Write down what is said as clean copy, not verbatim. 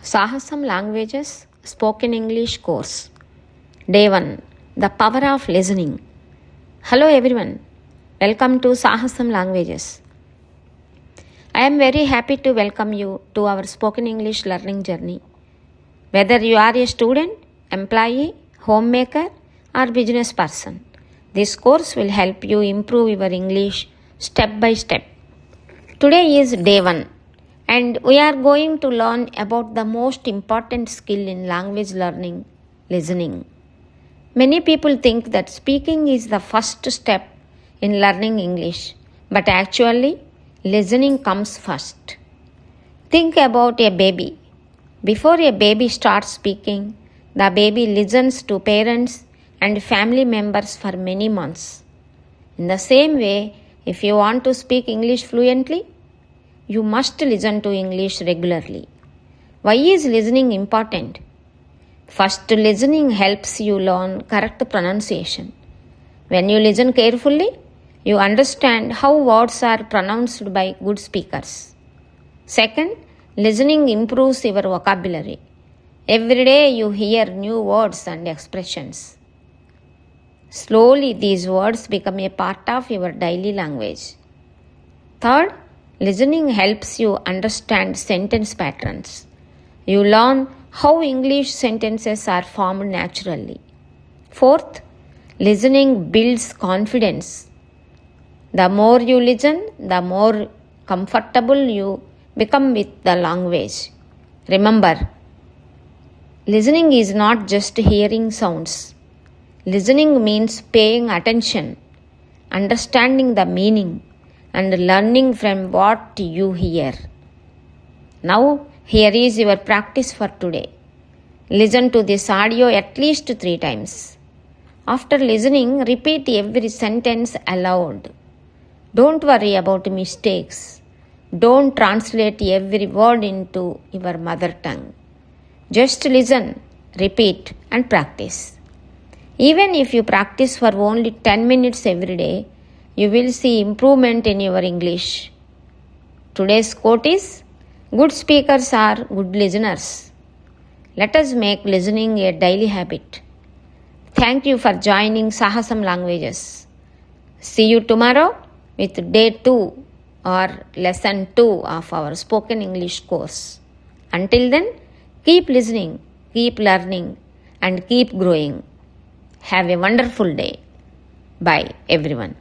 Sahasam Languages Spoken English Course Day 1 The Power of Listening. Hello everyone, welcome to Sahasam Languages. I am very happy to welcome you to our spoken English learning journey. Whether you are a student, employee, homemaker or business person, this course will help you improve your English step by step. Today is day 1 and we are going to learn about the most important skill in language learning, listening. Many people think that speaking is the first step in learning English, but actually listening comes first. Think about a baby. Before a baby starts speaking, the baby listens to parents and family members for many months. In the same way, if you want to speak English fluently, you must listen to English regularly. Why is listening important? First, listening helps you learn correct pronunciation. When you listen carefully, you understand how words are pronounced by good speakers. Second, listening improves your vocabulary. Every day you hear new words and expressions. Slowly, these words become a part of your daily language. Third, listening helps you understand sentence patterns. You learn how English sentences are formed naturally. Fourth, listening builds confidence. The more you listen, the more comfortable you become with the language. Remember, listening is not just hearing sounds. Listening means paying attention, understanding the meaning, and learning from what you hear. Now, here is your practice for today. Listen to this audio at least 3 times. After listening, repeat every sentence aloud. Don't worry about mistakes. Don't translate every word into your mother tongue. Just listen, repeat, and practice. Even if you practice for only 10 minutes every day, you will see improvement in your English. Today's quote is, good speakers are good listeners. Let us make listening a daily habit. Thank you for joining Sahasam Languages. See you tomorrow with day 2 or lesson 2 of our spoken English course. Until then, keep listening, keep learning, and keep growing. Have a wonderful day. Bye everyone.